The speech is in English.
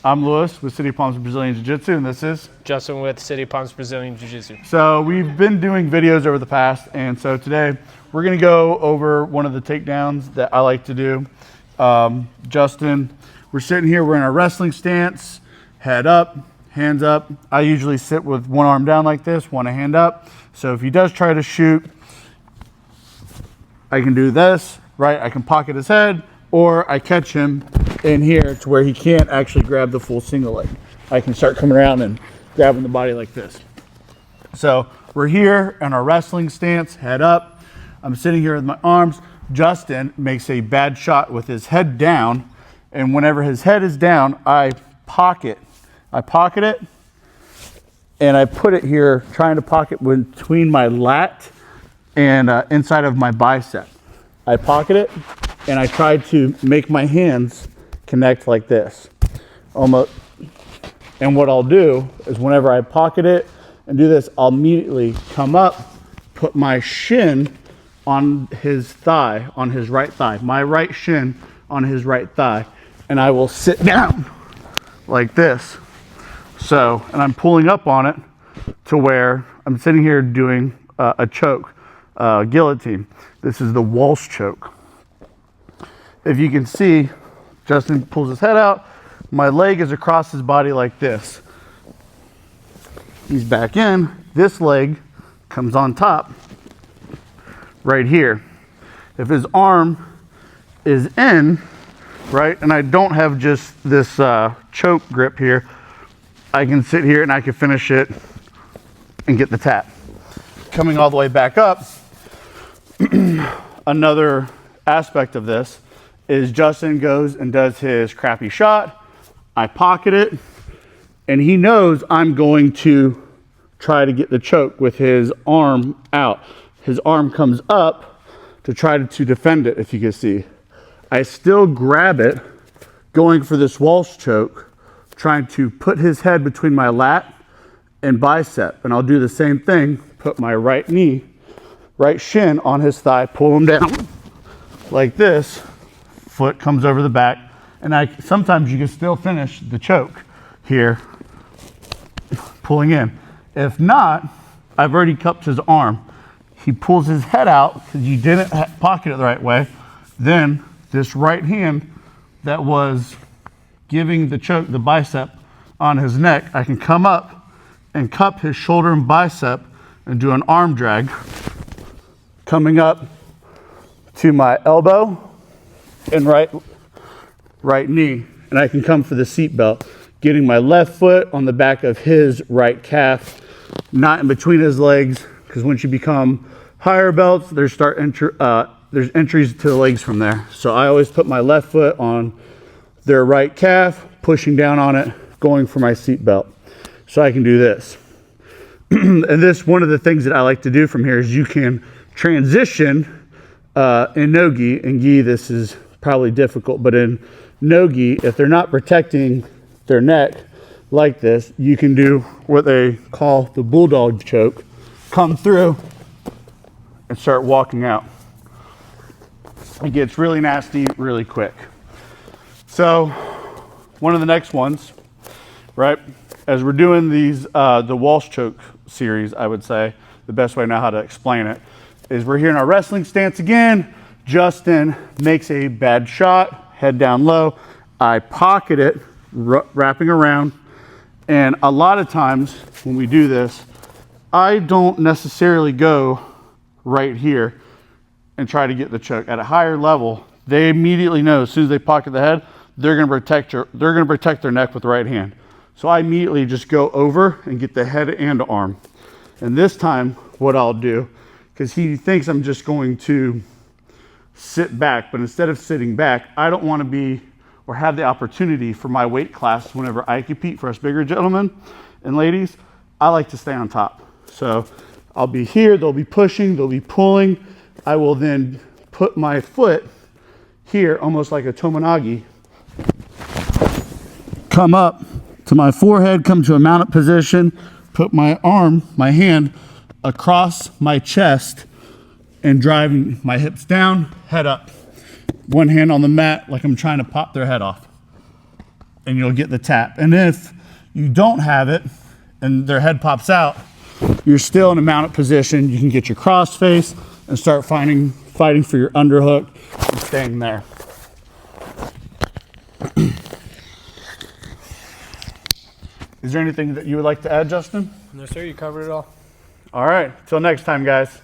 I'm Lewis with City Palms Brazilian Jiu-Jitsu, and this is Justin with City Palms Brazilian Jiu-Jitsu. So we've been doing videos over the past, and so today we're going to go over one of the takedowns that I like to do. Justin, we're sitting here, we're in our wrestling stance, head up, hands up. I usually sit with one arm down like this, one hand up. So if he does try to shoot, I can do this, right? I can pocket his head, or I catch him in here to where he can't actually grab the full single leg. I can start coming around and grabbing the body like this. So we're here in our wrestling stance, head up. I'm sitting here with my arms. Justin makes a bad shot with his head down, and whenever his head is down, I pocket it, and I put it here, trying to pocket between my lat and inside of my bicep. I pocket it, and I try to make my hands connect like this, almost. And what I'll do is whenever I pocket it and do this, I'll immediately come up, put my shin on his thigh, on his right thigh, my right shin on his right thigh, and I will sit down like this. So, and I'm pulling up on it to where I'm sitting here doing a choke, guillotine. This is the Walsh choke. If you can see, Justin pulls his head out. My leg is across his body like this. He's back in. This leg comes on top right here. If his arm is in, right, and I don't have just this choke grip here, I can sit here and I can finish it and get the tap. Coming all the way back up, another aspect of this is Justin goes and does his crappy shot. I pocket it, and he knows I'm going to try to get the choke with his arm out. His arm comes up to try to defend it, if you can see. I still grab it, going for this Walsh choke, trying to put his head between my lat and bicep. And I'll do the same thing, put my right knee, right shin on his thigh, pull him down like this. Foot comes over the back, and sometimes you can still finish the choke here, pulling in. If not, I've already cupped his arm. He pulls his head out because you didn't pocket it the right way. Then this right hand that was giving the choke, the bicep on his neck, I can come up and cup his shoulder and bicep and do an arm drag, coming up to my elbow and right knee, and I can come for the seat belt, getting my left foot on the back of his right calf, not in between his legs, because once you become higher belts, there's entries to the legs from there. So I always put my left foot on their right calf, pushing down on it, going for my seat belt. So I can do this. And this, one of the things that I like to do from here is you can transition in no-gi. In gi, this is probably difficult, but in no-gi, if they're not protecting their neck like this, you can do what they call the Bulldog choke, come through and start walking out. It gets really nasty really quick. So one of the next ones, right, as we're doing these, the Walsh choke series, I would say, the best way I know how to explain it, is we're here in our wrestling stance again. Justin makes a bad shot, head down low. I pocket it, wrapping around. And a lot of times when we do this, I don't necessarily go right here and try to get the choke. At a higher level, they immediately know as soon as they pocket the head, they're going to protect their neck with the right hand. So I immediately just go over and get the head and arm. And this time, what I'll do, because he thinks I'm just going to sit back, but instead of sitting back, I don't want to be or have the opportunity for my weight class whenever I compete for us bigger gentlemen and ladies, I like to stay on top. So I'll be here, they'll be pushing, they'll be pulling. I will then put my foot here, almost like a tomonagi, come up to my forehead, come to a mounted position, put my arm, my hand across my chest, and driving my hips down, head up. One hand on the mat like I'm trying to pop their head off. and you'll get the tap. And if you don't have it and their head pops out, you're still in a mounted position. You can get your cross face and start fighting for your underhook and staying there. Is there anything that you would like to add, Justin? No, sir. You covered it all. All right. Till next time, guys.